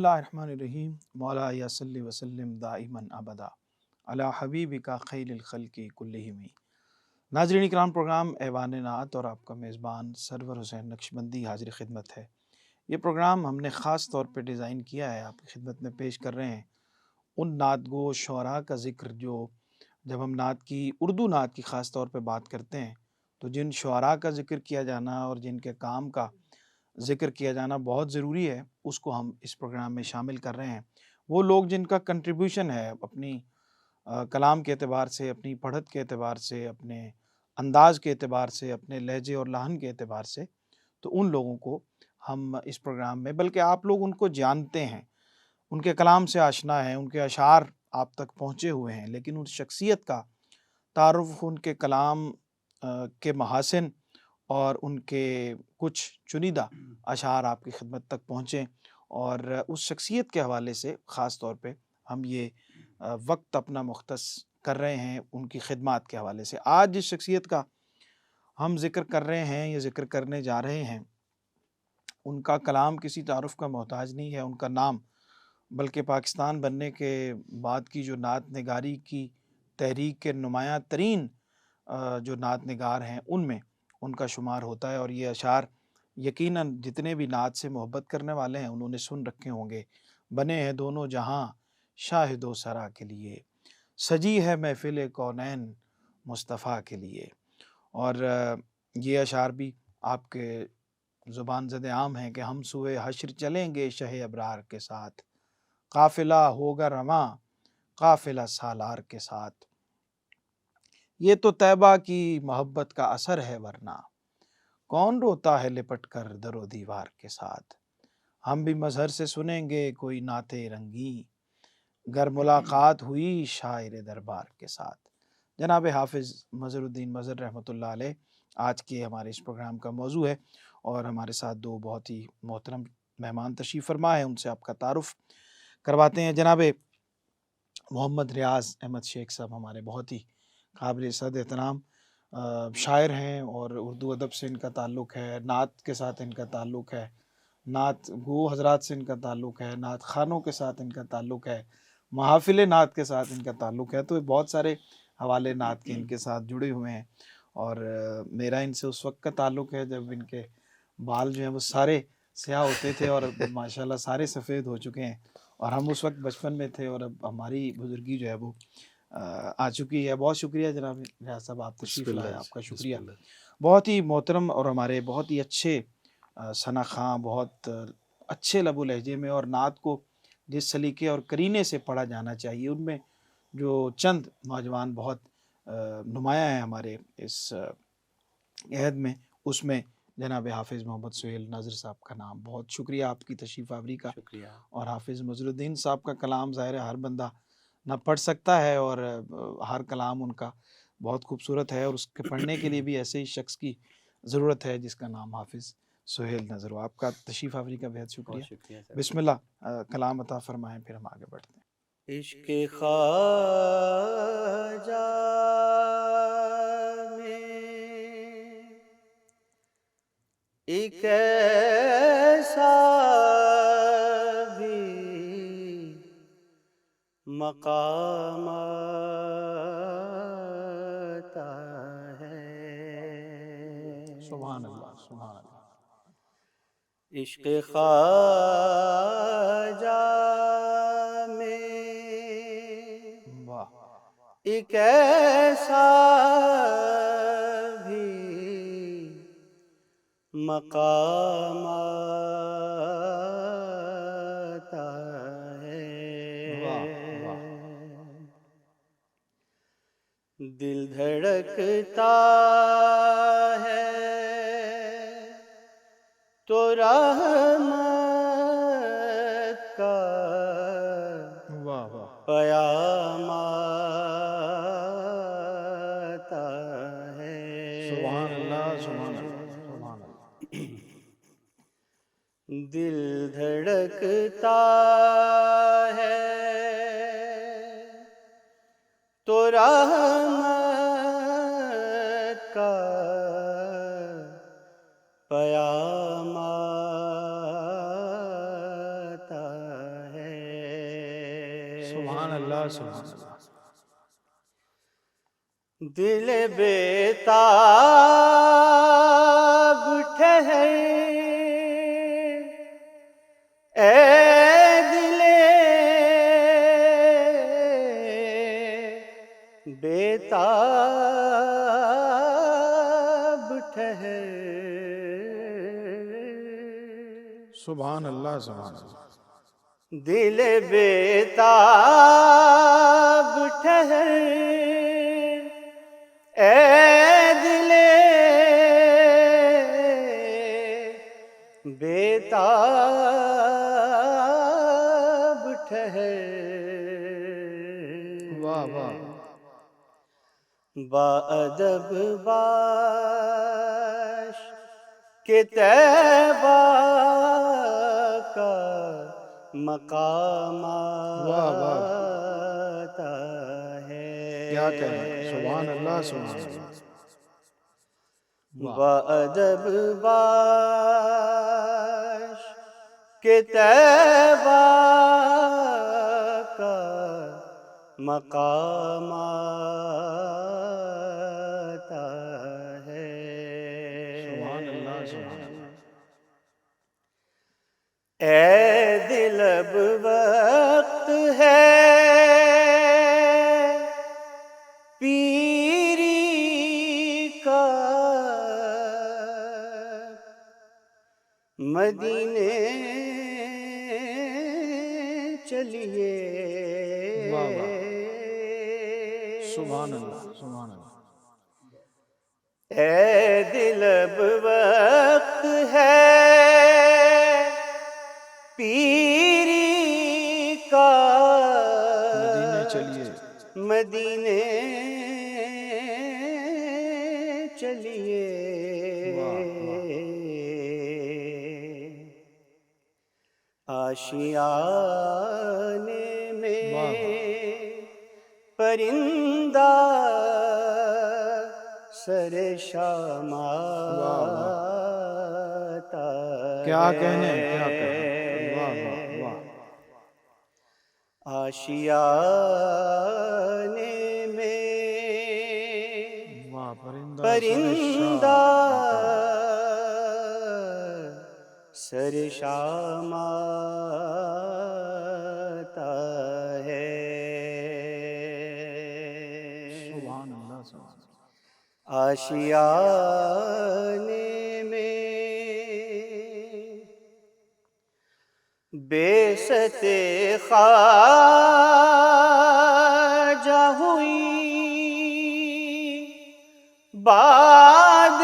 اللہ الرحمن الرحیم مولا یا صلی وسلم دائماً ابدا علی حبیبک خیر الخلق کلہم۔ ناظرین اکرام، پروگرام ایوان نعت اور آپ کا میزبان سرور حسین نقشبندی حاضر خدمت ہے۔ یہ پروگرام ہم نے خاص طور پہ ڈیزائن کیا ہے، آپ کی خدمت میں پیش کر رہے ہیں ان نعت گو شعراء کا ذکر جو جب ہم نعت کی اردو نعت کی خاص طور پہ بات کرتے ہیں تو جن شعراء کا ذکر کیا جانا اور جن کے کام کا ذکر کیا جانا بہت ضروری ہے، اس کو ہم اس پروگرام میں شامل کر رہے ہیں۔ وہ لوگ جن کا کنٹریبیوشن ہے اپنی کلام کے اعتبار سے، اپنی پڑھت کے اعتبار سے، اپنے انداز کے اعتبار سے، اپنے لہجے اور لہن کے اعتبار سے، تو ان لوگوں کو ہم اس پروگرام میں، بلکہ آپ لوگ ان کو جانتے ہیں، ان کے کلام سے آشنا ہیں، ان کے اشعار آپ تک پہنچے ہوئے ہیں، لیکن ان شخصیت کا تعارف، ان کے کلام کے محاسن اور ان کے کچھ چنیدہ اشعار آپ کی خدمت تک پہنچیں، اور اس شخصیت کے حوالے سے خاص طور پہ ہم یہ وقت اپنا مختص کر رہے ہیں ان کی خدمات کے حوالے سے۔ آج جس شخصیت کا ہم ذکر کر رہے ہیں یا ذکر کرنے جا رہے ہیں، ان کا کلام کسی تعارف کا محتاج نہیں ہے، ان کا نام بلکہ پاکستان بننے کے بعد کی جو نعت نگاری کی تحریک کے نمایاں ترین جو نعت نگار ہیں ان میں ان کا شمار ہوتا ہے، اور یہ اشعار یقیناً جتنے بھی نعت سے محبت کرنے والے ہیں انہوں نے سن رکھے ہوں گے۔ بنے ہیں دونوں جہاں شاہد و سرا کے لیے، سجی ہے محفل کونین مصطفیٰ کے لیے۔ اور یہ اشعار بھی آپ کے زبان زد عام ہیں کہ ہم سوئے حشر چلیں گے شہ ابرار کے ساتھ، قافلہ ہوگا رواں قافلہ سالار کے ساتھ، یہ تو طیبہ کی محبت کا اثر ہے ورنہ کون روتا ہے لپٹ کر در و دیوار کے ساتھ، ہم بھی مظہر سے سنیں گے کوئی نعت رنگی گر ملاقات ہوئی شاعر دربار کے ساتھ۔ جناب حافظ مظہر الدین مظہر رحمۃ اللہ علیہ آج کے ہمارے اس پروگرام کا موضوع ہے، اور ہمارے ساتھ دو بہت ہی محترم مہمان تشریف فرما ہیں، ان سے آپ کا تعارف کرواتے ہیں۔ جناب محمد ریاض احمد شیخ صاحب ہمارے بہت ہی قابل صد احترام شاعر ہیں، اور اردو ادب سے ان کا تعلق ہے، نعت کے ساتھ ان کا تعلق ہے، نعت گو حضرات سے ان کا تعلق ہے، نعت خانوں کے ساتھ ان کا تعلق ہے، محافل نعت کے ساتھ ان کا تعلق ہے، تو بہت سارے حوالے نعت کے ان کے ساتھ جڑے ہوئے ہیں۔ اور میرا ان سے اس وقت کا تعلق ہے جب ان کے بال جو ہیں وہ سارے سیاہ ہوتے تھے، اور اب ماشاءاللہ سارے سفید ہو چکے ہیں، اور ہم اس وقت بچپن میں تھے، اور اب ہماری بزرگی جو ہے وہ آ چکی ہے۔ بہت شکریہ جناب ریاض صاحب، آپ تشریف لائے، آپ کا شکریہ۔ بہت ہی محترم اور ہمارے بہت ہی اچھے ثنا خواں، بہت اچھے لب و لہجے میں، اور نعت کو جس سلیقے اور کرینے سے پڑھا جانا چاہیے ان میں جو چند نوجوان بہت نمایاں ہیں ہمارے اس عہد میں، اس میں جناب حافظ محمد سہیل ناظر صاحب کا نام۔ بہت شکریہ آپ کی تشریف آوری کا۔ شکریہ۔ اور حافظ مظہر الدین صاحب کا کلام ظاہر ہے ہر بندہ نہ پڑھ سکتا ہے، اور ہر کلام ان کا بہت خوبصورت ہے، اور اس کے پڑھنے کے لیے بھی ایسے ہی شخص کی ضرورت ہے جس کا نام حافظ سہیل نظر ہو۔ آپ کا تشریف آوری کا بہت شکریہ۔ بہت شکریہ سر۔ بسم اللہ کلام عطا فرمائیں، پھر ہم آگے بڑھتے ہیں۔ عشق خواجہ میں ایک ایسا بھی مقام آتا ہے، سبحان اللہ، سبحان اللہ۔ عشق خواجہ میں واہ، ایک ایسا بھی مقام آتا واہ، واہ۔ ہے، دل دھڑکتا ہے تو رحمت کا واہ واہ، پیام آتا ہے، سبحان اللہ، سبحان اللہ، سبحان اللہ۔ دل دھڑکتا ہے تو رحمت کا پیام آتا اللہ سبحان اللہ دل بیتاب ٹھہر، اے دل بیتاب ٹھہر، سبحان اللہ سبحان اللہ دل بیتاب ٹھہر، اے دل بیتاب ٹھہر، واہ واہ با ادب باش کہ طیبہ کا مقام واہ واہ آتا ہے، کیا کہیں، سبحان اللہ سبحان اللہ واہ با ادب باش کہ طیبہ کا مقام آتا ہے، سبحان اللہ سبحان اللہ اے دل اب وقت ہے پیری کا، مدینے چلیے، واہ واہ سبحان اللہ سبحان اللہ اے دل اب وقت ہے پیری کا، مدینے چلیے مدینے چلیے، واہ واہ آشیانے میں واہ پرندہ سر شام آتا کیا کہنے کیا کہنے واہ واہ واہ آشیانے میں واہ پرندہ پرندہ سر شام آتا ہے، سبحان اللہ سبحان اللہ آشیانے میں بیست خواجہ ہوئی، باد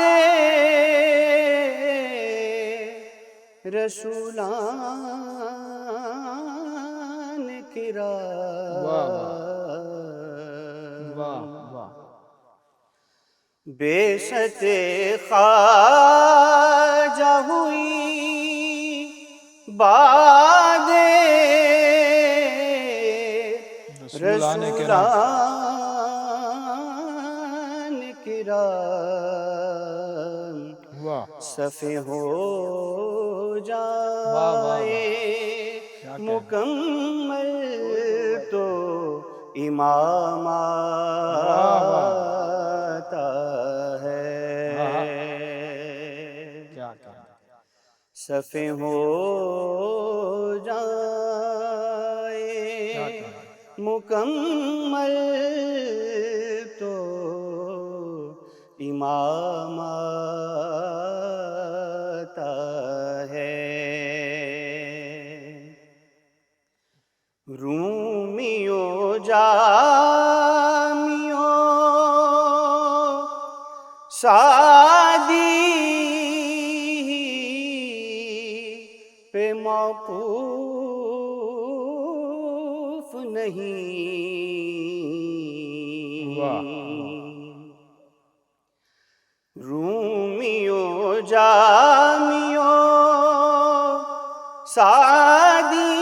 رسولان کرام، واہ واہ بیست خواجہ ہوئی، باد رسولان کرام رسولان کرام، واہ صفے ہو واہ واہ جائے کیا کہنے مکمل تو امام آتا ہے، کیا کہنے صفے ہو کیا جائے کہنے مکمل تو امام آتا ہے، رومیوں جامیوں سادی پہ موقوف نہیں، واہ رومیوں جامیوں سادی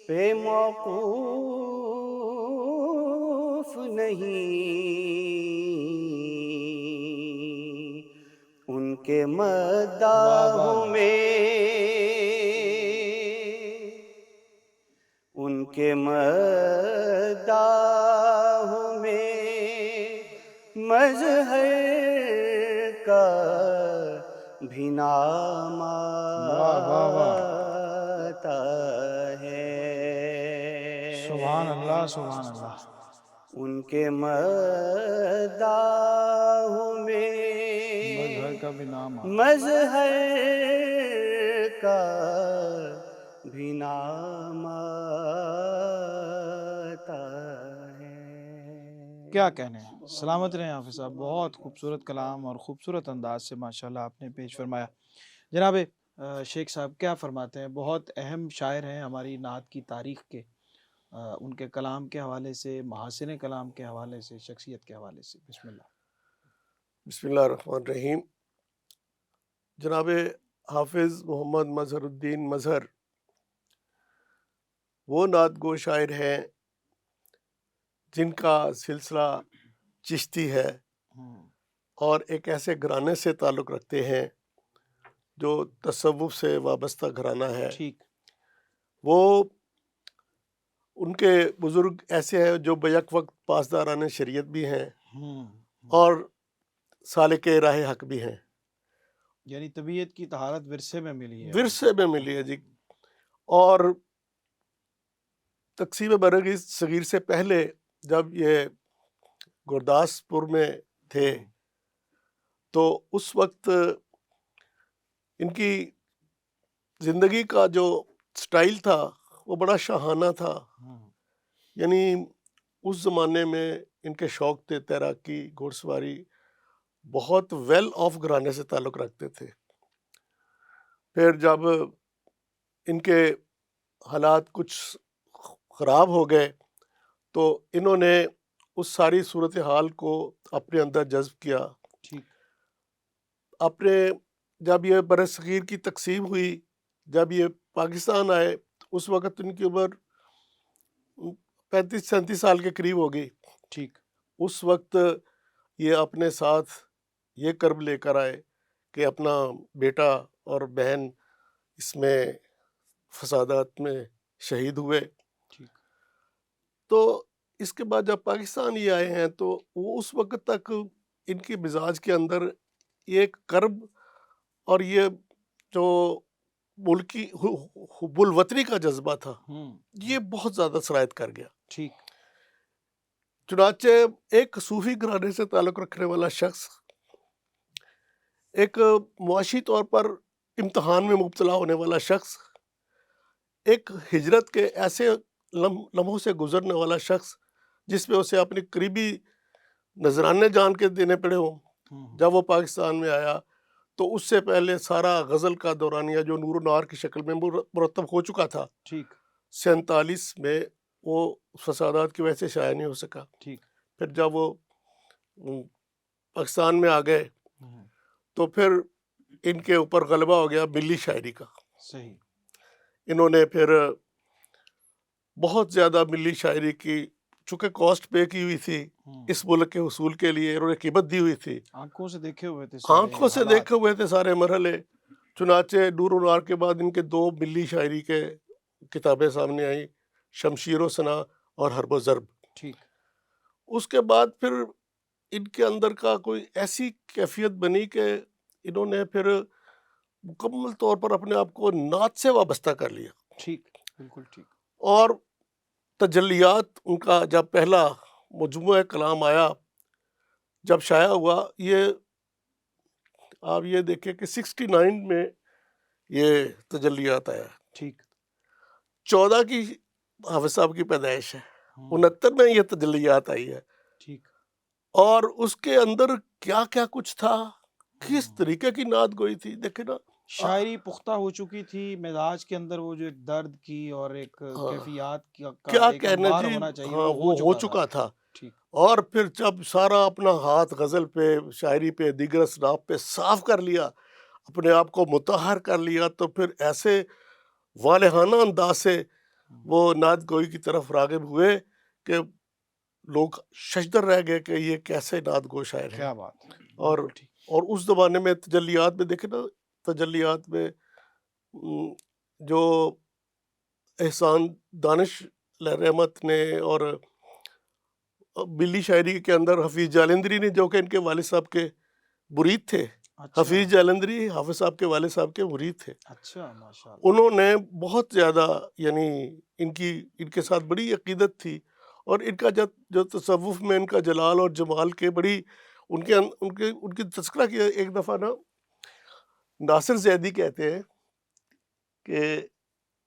پہ موقوف نہیں، ان کے مداحوں میں مظہر کا بھی نام واہ واہ واہ، آتا ہے، سبحان اللہ سبحان اللہ، ان کے مداحوں مظہر میں کا بھی نام آتا ہے۔ مظہر کا بھی نام آتا ہے۔ کیا کہنے ہیں، سلامت رہیں حافظ صاحب، بہت خوبصورت کلام اور خوبصورت انداز سے ماشاءاللہ آپ نے پیش فرمایا۔ جناب شیخ صاحب کیا فرماتے ہیں، بہت اہم شاعر ہیں ہماری نعت کی تاریخ کے، ان کے کلام کے حوالے سے، محاسن کلام کے حوالے سے، شخصیت کے حوالے سے، بسم اللہ۔ بسم اللہ الرحمن الرحیم۔ جناب حافظ محمد مظہر الدین مظہر وہ نعت گو شاعر ہیں جن کا سلسلہ چشتی ہے اور ایک ایسے گھرانے سے تعلق رکھتے ہیں جو تصوف سے وابستہ گھرانہ ہے۔ ٹھیک، وہ ان کے بزرگ ایسے ہیں جو بیک وقت پاسداران شریعت بھی ہیں اور سالک راہ حق بھی ہیں، یعنی طبیعت کی طہارت ورثے میں ملی ہے، ورثے میں ملی ہے جی۔ اور تقسیم برگ صغیر سے پہلے جب یہ گرداسپور میں تھے تو اس وقت ان کی زندگی کا جو سٹائل تھا وہ بڑا شاہانہ تھا، یعنی اس زمانے میں ان کے شوق تھے تیراکی، گھوڑ سواری، بہت ویل آف گھرانے سے تعلق رکھتے تھے۔ پھر جب ان کے حالات کچھ خراب ہو گئے تو انہوں نے اس ساری صورتحال کو اپنے اندر جذب کیا۔ ٹھیک، اپنے جب یہ برصغیر کی تقسیم ہوئی، جب یہ پاکستان آئے، اس وقت ان کی عمر 35-37 سال کے قریب ہو گئی۔ ٹھیک، اس وقت یہ اپنے ساتھ یہ کرب لے کر آئے کہ اپنا بیٹا اور بہن اس میں فسادات میں شہید ہوئے۔ ٹھیک، تو اس کے بعد جب پاکستان یہ آئے ہیں تو وہ اس وقت تک ان کے مزاج کے اندر یہ ایک کرب اور یہ جو ملکی حب الوطنی کا جذبہ تھا یہ بہت زیادہ سرایت کر گیا۔ ٹھیک، چنانچہ ایک صوفی گھرانے سے تعلق رکھنے والا شخص، ایک معاشی طور پر امتحان میں مبتلا ہونے والا شخص، ایک ہجرت کے ایسے لمحوں سے گزرنے والا شخص جس میں اسے اپنی قریبی نذرانے جان کے دینے پڑے ہوں، جب وہ پاکستان میں آیا تو اس سے پہلے سارا غزل کا دورانیہ جو نور و نار کی شکل میں مرتب ہو چکا تھا، ٹھیک، 47 میں وہ فسادات کی وجہ سے شائع نہیں ہو سکا۔ ٹھیک، پھر جب وہ پاکستان میں آ گئے تو پھر ان کے اوپر غلبہ ہو گیا ملی شاعری کا۔ صحیح، انہوں نے پھر بہت زیادہ ملی شاعری کی، چونکہ کاسٹ پے کی ہوئی تھی اس ملک کے حصول کے لیے، انہوں نے قیمت دی ہوئی تھی، آنکھوں سے دیکھے ہوئے تھے، آنکھوں سے دیکھے ہوئے تھے سارے مرحلے۔ چنانچہ نور و نار کے بعد ان کے 2 ملی شاعری کے کتابیں سامنے آئیں، شمشیر و ثنا اور حرب و ضرب۔ ٹھیک، اس کے بعد پھر ان کے اندر کا کوئی ایسی کیفیت بنی کہ انہوں نے پھر مکمل طور پر اپنے آپ کو نعت سے وابستہ کر لیا، ٹھیک، بالکل ٹھیک، اور تجلیات ان کا جب پہلا مجموعہ کلام آیا، جب شائع ہوا، یہ آپ یہ دیکھیں کہ 69 میں یہ تجلیات آیا، ٹھیک، 14 کی حافظ صاحب کی پیدائش ہے، 69 میں یہ تجلیات آئی ہے، ٹھیک، اور اس کے اندر کیا کیا کچھ تھا، کس طریقے کی نعت گوئی تھی، دیکھیں نا، شاعری پختہ ہو چکی تھی، مزاج کے اندر وہ جو ایک درد کی اور ایک کیفیات کا کیا ایک کہنے انوار جی، ہونا چاہیے، ہاں وہ وہ ہو چکا تھا۔ ٹھیک، اور پھر جب سارا اپنا ہاتھ غزل پہ، شاعری پہ، دیگر اصناف پہ صاف کر لیا، اپنے آپ کو مطہر کر لیا، تو پھر ایسے والہانہ انداز سے وہ نعت گوئی کی طرف راغب ہوئے کہ لوگ ششدر رہ گئے کہ یہ کیسے نعت گو شاعر ہیں۔ کیا بات ہے، اور بالکل ٹھیک، اور اس زمانے میں تجلیات میں دیکھیں نا، تجلیات میں جو احسان دانش رحمت نے اور ملی شاعری کے اندر حفیظ جالندری نے، جو کہ ان کے والد صاحب کے مرید تھے، اچھا حفیظ جالندری حافظ صاحب کے والد صاحب کے مرید تھے، اچھا ماشاء اللہ انہوں نے بہت زیادہ یعنی ان کے ساتھ بڑی عقیدت تھی، اور ان کا جو تصوف میں ان کا جلال اور جمال کے بڑی ان کی تذکرہ کیا. ایک دفعہ نا ناصر زیدی کہتے ہیں کہ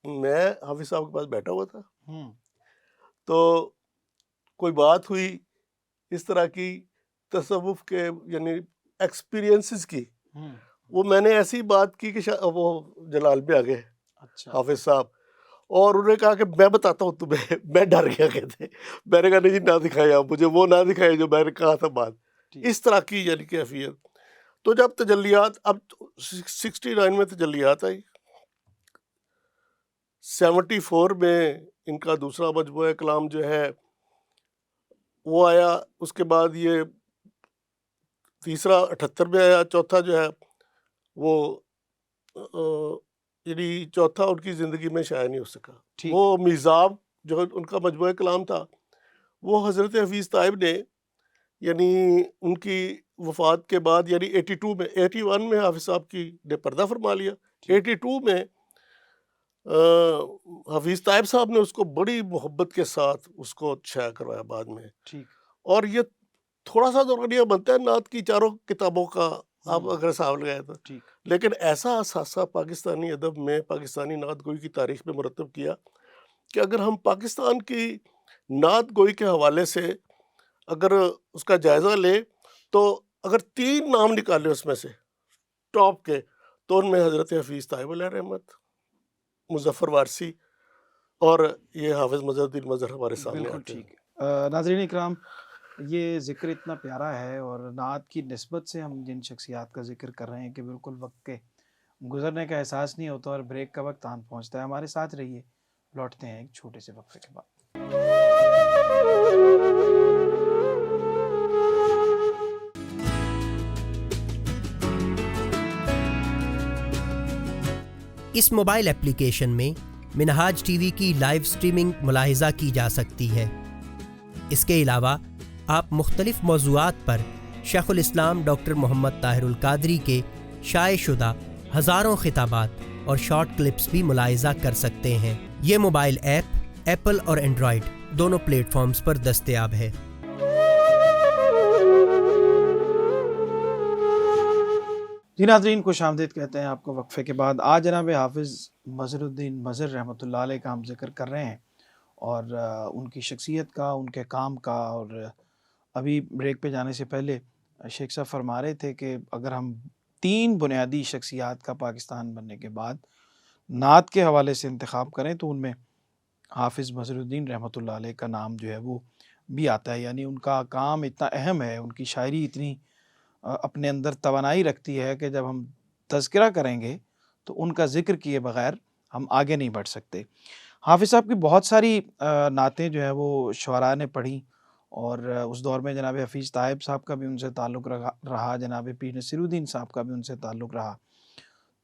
میں حافظ صاحب کے پاس بیٹھا ہوا تھا، ہوں تو کوئی بات ہوئی اس طرح کی تصوف کے یعنی ایکسپیرینسز کی، ہوں وہ میں نے ایسی بات کی کہ وہ جلال پہ آ گئے اچھا حافظ صاحب، اور انہوں نے کہا کہ میں بتاتا ہوں تمہیں. میں ڈر گیا کہتے، میں نے کہا نہیں جی نہ دکھائے آپ مجھے، وہ نہ دکھائے جو میں نے کہا تھا بات. ٹھیک. اس طرح کی یعنی کیفیت. تو جب تجلیات، اب 69 میں تجلیات آئی، 74 میں ان کا دوسرا مجموعہ کلام جو ہے وہ آیا، اس کے بعد یہ تیسرا 78 میں آیا، چوتھا جو ہے وہ یعنی چوتھا ان کی زندگی میں شائع نہیں ہو سکا. ٹھیک. وہ میزاب جو ان کا مجموعہ کلام تھا، وہ حضرت حفیظ طیب نے یعنی ان کی وفات کے بعد یعنی 81 میں حافظ صاحب کی نے پردہ فرما لیا. 82 میں حفیظ طیب صاحب نے اس کو بڑی محبت کے ساتھ اس کو شائع کروایا بعد میں. ٹھیک. اور یہ تھوڑا سا دورانیہ بنتا ہے نعت کی چاروں کتابوں کا آپ اگر حساب لگائے تو، ٹھیک. لیکن ایسا اثاثہ پاکستانی ادب میں، پاکستانی نعت گوئی کی تاریخ میں مرتب کیا کہ اگر ہم پاکستان کی نعت گوئی کے حوالے سے اگر اس کا جائزہ لیں تو اگر 3 نام نکالے اس میں سے ٹاپ کے، تو ان میں حضرت حفیظ طیب علیہ رحمت، مظفر وارثی اور یہ حافظ مظہر الدین مظہر ہمارے سامنے بالکل آتے ہیں. ٹھیک. ناظرین اکرام، یہ ذکر اتنا پیارا ہے، اور نعت کی نسبت سے ہم جن شخصیات کا ذکر کر رہے ہیں کہ بالکل وقت کے گزرنے کا احساس نہیں ہوتا اور بریک کا وقت آن پہنچتا ہے. ہمارے ساتھ رہیے، لوٹتے ہیں ایک چھوٹے سے وقفے کے بعد. اس موبائل ایپلیکیشن میں منہاج ٹی وی کی لائیو سٹریمنگ ملاحظہ کی جا سکتی ہے. اس کے علاوہ آپ مختلف موضوعات پر شیخ الاسلام ڈاکٹر محمد طاہر القادری کے شائع شدہ ہزاروں خطابات اور شارٹ کلپس بھی ملاحظہ کر سکتے ہیں. یہ موبائل ایپ ایپل اور اینڈرائیڈ دونوں پلیٹ فارمز پر دستیاب ہے. جی ناظرین، خوش آمدید کہتے ہیں آپ کو وقفے کے بعد. آج جناب حافظ مظہر الدین مظہر رحمۃ اللہ علیہ کا ہم ذکر کر رہے ہیں، اور ان کی شخصیت کا، ان کے کام کا. اور ابھی بریک پہ جانے سے پہلے شیخ صاحب فرما رہے تھے کہ اگر ہم 3 بنیادی شخصیات کا پاکستان بننے کے بعد نعت کے حوالے سے انتخاب کریں تو ان میں حافظ مظہر الدین رحمۃ اللہ علیہ کا نام جو ہے وہ بھی آتا ہے. یعنی ان کا کام اتنا اہم ہے، ان کی شاعری اتنی اپنے اندر توانائی رکھتی ہے کہ جب ہم تذکرہ کریں گے تو ان کا ذکر کیے بغیر ہم آگے نہیں بڑھ سکتے. حافظ صاحب کی بہت ساری نعتیں جو ہے وہ شعراء نے پڑھی، اور اس دور میں جناب حفیظ طیب صاحب کا بھی ان سے تعلق رہا، جناب پیر نصیر الدین صاحب کا بھی ان سے تعلق رہا.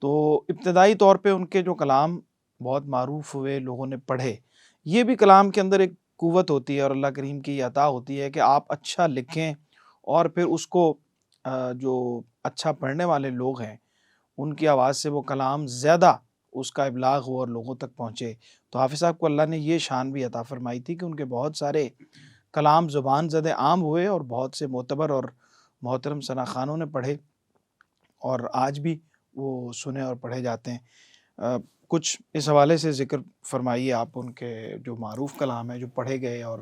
تو ابتدائی طور پہ ان کے جو کلام بہت معروف ہوئے، لوگوں نے پڑھے. یہ بھی کلام کے اندر ایک قوت ہوتی ہے اور اللہ کریم کی عطا ہوتی ہے کہ آپ اچھا لکھیں اور پھر اس کو جو اچھا پڑھنے والے لوگ ہیں ان کی آواز سے وہ کلام زیادہ اس کا ابلاغ ہو اور لوگوں تک پہنچے. تو حافظ صاحب کو اللہ نے یہ شان بھی عطا فرمائی تھی کہ ان کے بہت سارے کلام زبان زد عام ہوئے اور بہت سے معتبر اور محترم ثنا خانوں نے پڑھے، اور آج بھی وہ سنے اور پڑھے جاتے ہیں. کچھ اس حوالے سے ذکر فرمائیے آپ، ان کے جو معروف کلام ہیں جو پڑھے گئے اور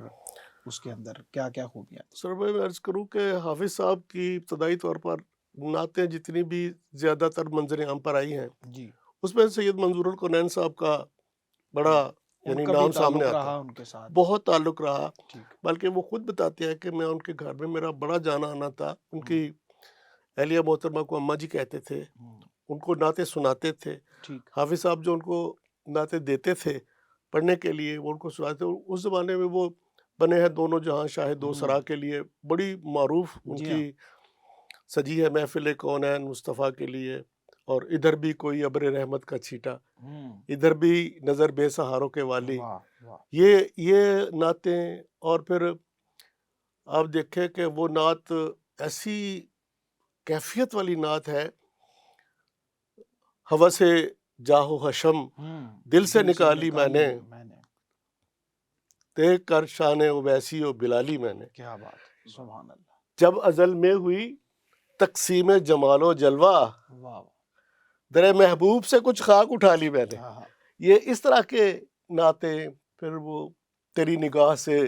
اس کے اندر کیا کیا خوبیاں. سر میں عرض کروں کہ حافظ صاحب کی ابتدائی طور پر نعتیں جتنی بھی زیادہ تر منظر عام پر آئی ہیں، جی، اس میں سید منظور القونین صاحب کا بڑا یعنی نام سامنے آتا ہے، ان کے ساتھ بہت تعلق رہا. ٹھیک. بلکہ وہ خود بتاتے ہیں کہ میں ان کے گھر میں میرا بڑا جانا آنا تھا. ان کی اہلیہ محترمہ کو اماں جی کہتے تھے، ان کو نعتیں سناتے تھے. ٹھیک. حافظ صاحب جو ان کو نعتیں دیتے تھے پڑھنے کے لیے، وہ ان کو سناتے تھے. اس زمانے میں وہ بنے ہیں دونوں جہاں شاہد دو سرا کے لیے بڑی معروف ان جی کی سجی ہے محفل کونین مصطفیٰ کے لیے، اور ادھر بھی کوئی ابر رحمت کا چھیٹا، ادھر بھی نظر بے سہاروں کے والی. واہ واہ. یہ نعتیں، اور پھر آپ دیکھیں کہ وہ نعت ایسی کیفیت والی نعت ہے، ہوس جاہو حشم دل سے نکالی میں نے، دیکھ کر شان اویسی و بلالی میں نے، کیا بات ہے، سبحان اللہ، جب ازل میں ہوئی تقسیم جمال و جلوہ، واہ در محبوب سے کچھ خاک اٹھا لی میں نے۔ واہ، یہ اس طرح کے نعتیں، پھر وہ تیری نگاہ سے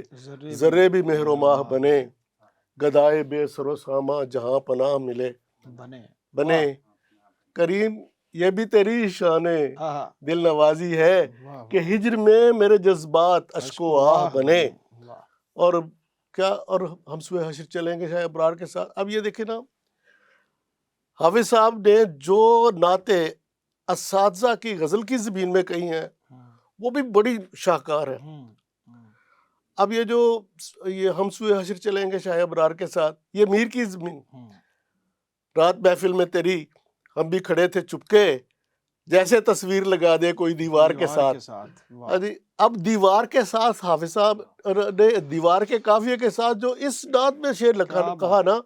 ذرے بھی مہر و ماہ بنے، گدائے بے سر و ساماں جہاں پناہ ملے بنے، کریم یہ بھی تیری شان دل نوازی ہے کہ ہجر میں میرے جذبات اشک و آہ بنے، اور کیا، اور ہم سوئے حشر چلیں گے شاہ ابرار کے ساتھ۔ اب یہ دیکھیں نا، حافظ صاحب نے جو نعتیں اساتذہ کی غزل کی زمین میں کہی ہیں وہ بھی بڑی شاہکار ہیں۔ اب یہ جو ہم سوئے حشر چلیں گے شاہ ابرار کے ساتھ، یہ میر کی زمین، رات محفل میں تیری ہم بھی کھڑے تھے چپکے، جیسے تصویر لگا دے کوئی دیوار کے ساتھ۔ اب دیوار کے ساتھ حافظ صاحب نے دیوار کے قافیے کے ساتھ جو اس نعت میں شعر کہا نا،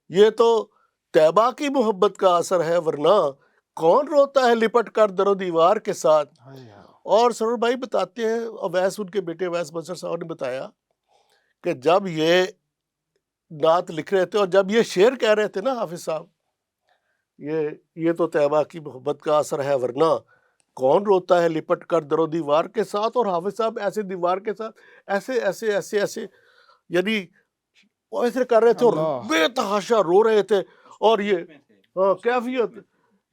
یہ تو طیبہ کی محبت کا اثر ہے، ورنہ کون روتا ہے لپٹ کر در و دیوار کے ساتھ۔ اور سرور بھائی بتاتے ہیں، اویس ان کے بیٹے اویس بصر صاحب نے بتایا کہ جب یہ نعت لکھ رہے تھے اور جب یہ شعر کہہ رہے تھے نا حافظ صاحب، یہ تو طیبہ کی محبت کا اثر ہے، ورنہ کون روتا ہے لپٹ کر در و دیوار کے ساتھ، اور حافظ صاحب ایسے دیوار کے ساتھ ایسے ایسے ایسے ایسے یعنی ایسے کر رہے تھے اور بے تحاشا رو رہے تھے، اور یہ کیفیت،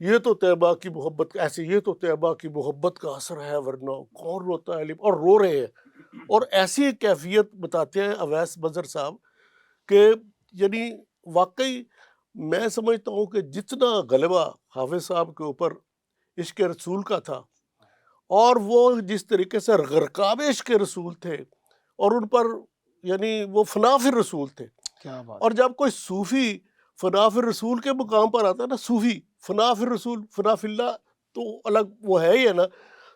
یہ تو طیبہ کی محبت ایسے، یہ تو طیبہ کی محبت کا اثر ہے، ورنہ کون روتا ہے اور رو رہے ہیں، اور ایسی کیفیت بتاتے ہیں اویس بصر صاحب کہ یعنی واقعی میں سمجھتا ہوں کہ جتنا غلبہ حافظ صاحب کے اوپر عشق رسول کا تھا، اور وہ جس طریقے سے غرقاب عشق رسول تھے، اور ان پر یعنی وہ فنا فی الرسول تھے، اور جب کوئی صوفی فنا فی الرسول کے مقام پر آتا ہے نا، صوفی فنا فی الرسول، فنا فی اللہ تو الگ وہ ہے ہی ہے نا،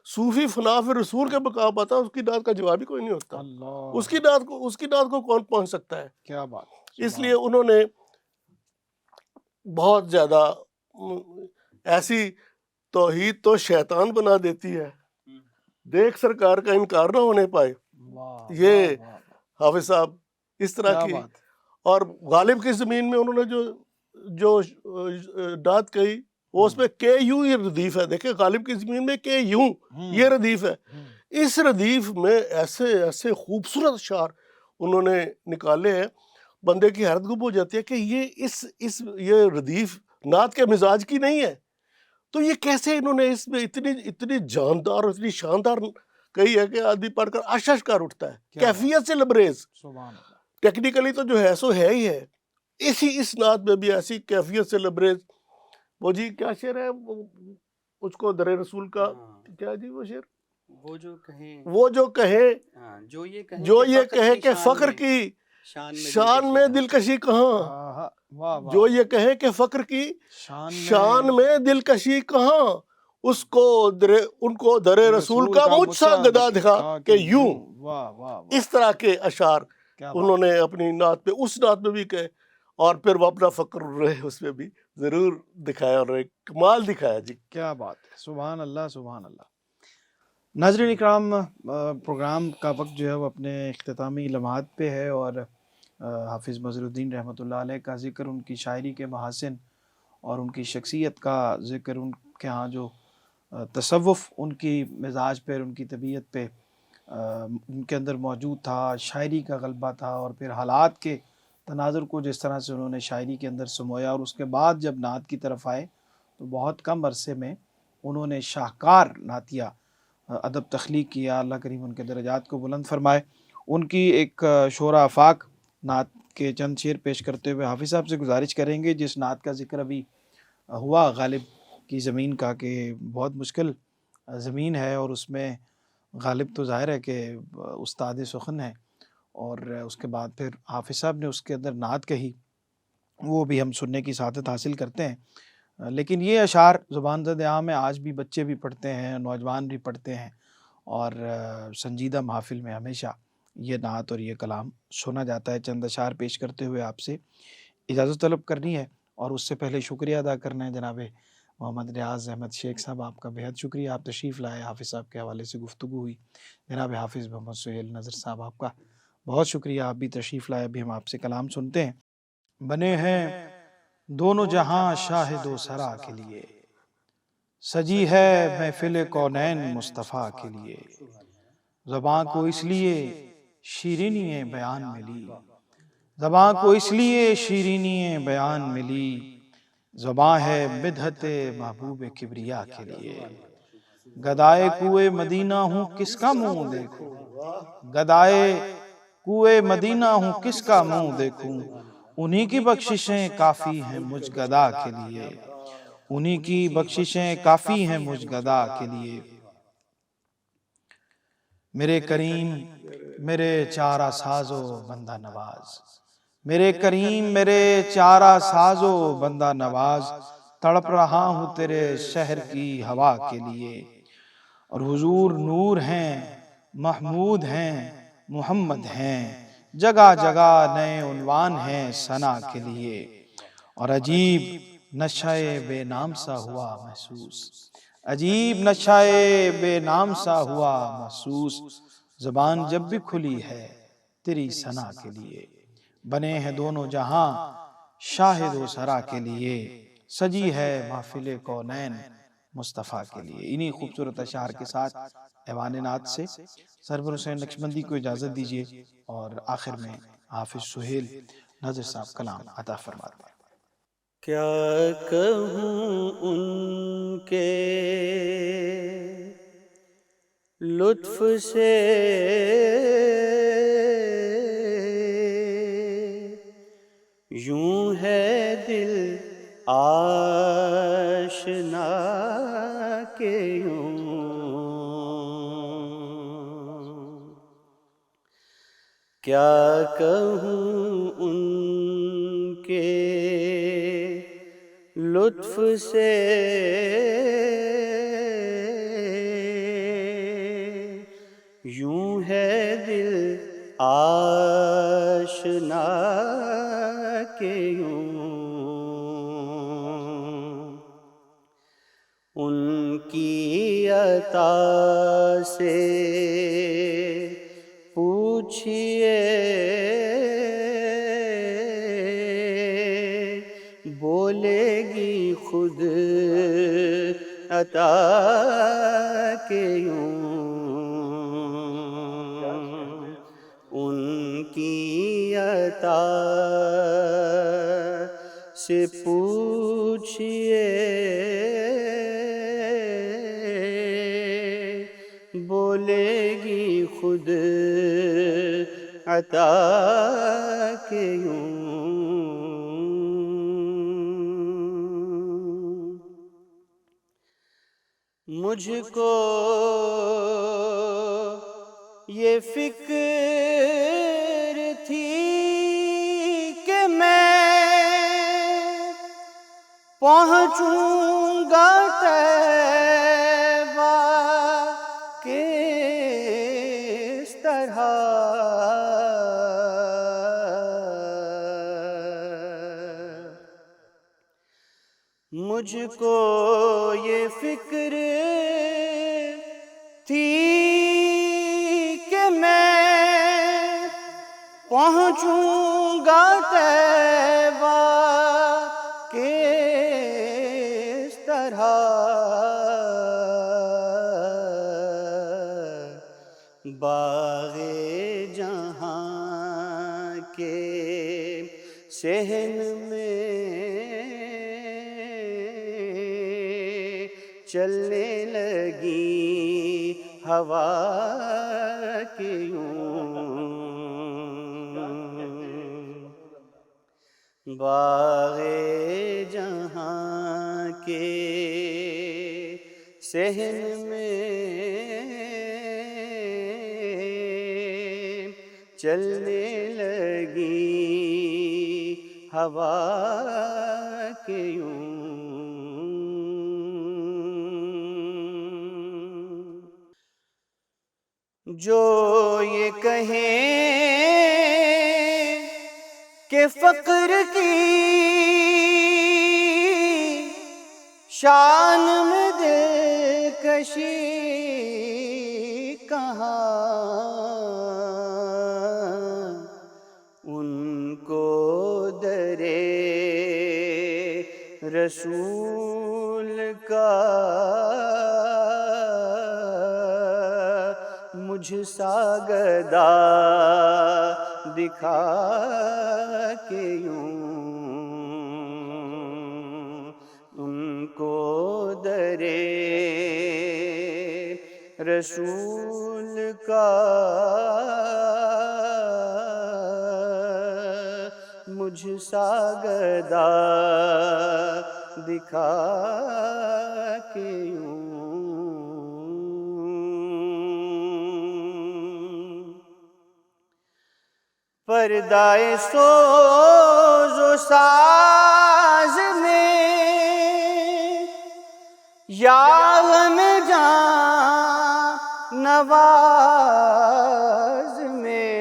صوفی فنا فی الرسول کے مقام پر آتا ہے، اس کی نعت کا جواب ہی کوئی نہیں ہوتا، اس کی نعت کو کون پہنچ سکتا ہے؟ کیا بات، اس لیے انہوں نے بہت زیادہ ایسی توحید تو شیطان بنا دیتی ہے، دیکھ سرکار کا انکار نہ ہونے پائے، یہ حافظ صاحب اس طرح کی۔ اور غالب کی زمین میں انہوں نے جو نعت کہی، وہ اس میں کہ یوں یہ ردیف ہے، دیکھیں غالب کی زمین میں کہ یوں یہ ردیف ہے، اس ردیف میں ایسے ایسے خوبصورت اشعار انہوں نے نکالے ہیں، بندے کی حیرت گم ہو جاتی ہے کہ یہ ردیف نعت کے مزاج کی نہیں ہے، تو یہ کیسے انہوں نے اس میں اتنی جاندار اور اتنی شاندار کہی ہے کہ آدمی پڑھ کر اشش کر اٹھتا ہے، کیفیت سے لبریز، ٹیکنیکلی تو جو ہے سو ہے ہی ہے، اس نعت میں بھی ایسی کیفیت سے لبریز۔ وہ جی کیا شعر ہے اس کو در رسول کا، کیا جی وہ شعر، وہ جو کہے جو یہ کہے کہ فخر کی شان میں دلکشی کہاں، جو یہ کہے کہ فخر کی شان میں دلکشی کہاں، ان کو در رسول کا مجھ سا گدا دکھا کہ یوں۔ اس طرح کے اشعار انہوں نے اپنی نعت پہ، اس نعت میں بھی کہے، اور پھر وہ اپنا فقر رہے اس میں بھی ضرور دکھایا، اور ایک کمال دکھایا جی۔ کیا بات ہے، سبحان اللہ سبحان اللہ۔ ناظرین اکرام، پروگرام کا وقت جو ہے وہ اپنے اختتامی لمحات پہ ہے، اور حافظ بصر الدین رحمۃ اللہ علیہ کا ذکر، ان کی شاعری کے محاسن اور ان کی شخصیت کا ذکر، ان کے ہاں جو تصوف ان کی مزاج پہ، ان کی طبیعت پہ ان کے اندر موجود تھا، شاعری کا غلبہ تھا، اور پھر حالات کے تناظر کو جس طرح سے انہوں نے شاعری کے اندر سمویا، اور اس کے بعد جب نعت کی طرف آئے تو بہت کم عرصے میں انہوں نے شاہکار نعتیہ ادب تخلیق کیا۔ اللہ کریم ان کے درجات کو بلند فرمائے۔ ان کی ایک شعرا آفاق نعت کے چند شعر پیش کرتے ہوئے حافظ صاحب سے گزارش کریں گے، جس نعت کا ذکر ابھی ہوا غالب کی زمین کا، کہ بہت مشکل زمین ہے، اور اس میں غالب تو ظاہر ہے کہ استاد سخن ہے، اور اس کے بعد پھر حافظ صاحب نے اس کے اندر نعت کہی، وہ بھی ہم سننے کی سعادت حاصل کرتے ہیں۔ لیکن یہ اشعار زبان زد عام ہے، آج بھی بچے بھی پڑھتے ہیں، نوجوان بھی پڑھتے ہیں، اور سنجیدہ محافل میں ہمیشہ یہ نعت اور یہ کلام سنا جاتا ہے۔ چند اشعار پیش کرتے ہوئے آپ سے اجازت طلب کرنی ہے، اور اس سے پہلے شکریہ ادا کرنا ہے جناب محمد ریاض احمد شیخ صاحب، آپ کا بہت شکریہ، آپ تشریف لائے، حافظ صاحب کے حوالے سے گفتگو ہوئی۔ جناب حافظ محمد سہیل نظر صاحب، آپ کا بہت شکریہ، آپ بھی تشریف لائے۔ ابھی ہم آپ سے کلام سنتے ہیں۔ بنے ہیں دونوں جہاں شاہد و سرا کے لیے، سجی ہے محفل کونین مصطفیٰ کے لیے، زباں کو اس لیے شیرینی بیان ملی، زباں کو اس لیے شیرینی بیان ملی، زباں ہے بدحت محبوب کبریا کے لیے، گدائے کوئے مدینہ ہوں کس کا منہ دیکھوں، گدائے کوئے مدینہ ہوں کس کا منہ دیکھوں، انہی کی بخششیں کافی ہیں مجھ گدا کے لیے، انہی کی بخششیں کافی ہیں مجھ گدا کے لیے، میرے کریم میرے چارہ ساز و بندہ نواز، میرے کریم میرے چارہ ساز و بندہ نواز، تڑپ رہا ہوں تیرے شہر کی ہوا کے لیے، اور حضور نور ہیں محمود ہیں محمد ہیں، جگہ جگہ نئے عنوان ہیں ثنا کے لیے، اور عجیب نشہ بے نام سا ہوا محسوس، عجیب نشہ بے نام سا ہوا محسوس، زبان جب بھی کھلی ہے تیری ثنا کے لیے، بنے ہیں دونوں جہاں شاہد و سرا کے لیے، سجی ہے محفل کونین مصطفیٰ کے لیے۔ انہی خوبصورت اشعار کے ساتھ ایوان نعت سے سرور حسین نقشبندی کو اجازت دیجیے، اور آخر میں حافظ سہیل نظر صاحب کلام عطا فرماتے ہیں۔ کیا کہوں ان کے لطف سے، یوں ہے دل آشنا کے یوں، کیا کہوں ان کے لطف سے، یوں ہے دل آشنا کے یوں، ان کی عطا سے پوچھئے، بولے گی خود عطا کے یوں، ان کی عطا سے پوچھئے، بولے گی خود عطا کے یوں، مجھ کو یہ فکر تھی کہ میں پہنچوں گا طیبہ کس طرح، مجھ کو یہ فکر تھی کہ میں پہنچوں گا طیبہ کس طرح، باغ جہاں کے صحن میں چلنے لگی ہوا کے یوں، باغ جہاں کے صحن میں چلنے لگی ہوا کے یوں، جو یہ کہیں کہ فقر کی شان میں دلکشی کہاں، ان کو درے رسول کا مجھ سا گدا دکھا کے یوں، ان کو درے رسول کا مجھ سا گدا دکھا کے یوں، پردہ سوز و ساز میں یا غم جاں نواز میں،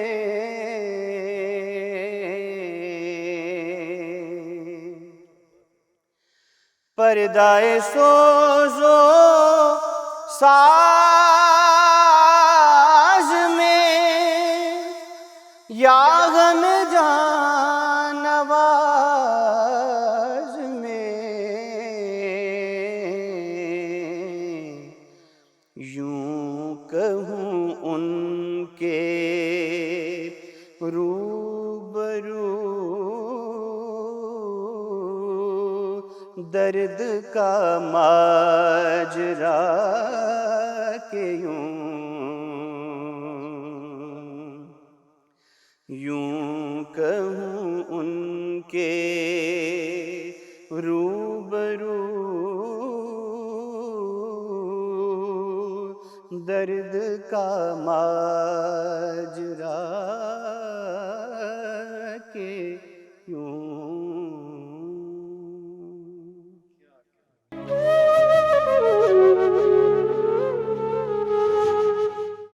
پردہ سوز و ساز میں یا غم جاں نواز میں، یوں کہوں ان کے روبرو درد کا ماجرا کہ یوں کہوں ان کے روبرو درد کا ماجرا کہ یوں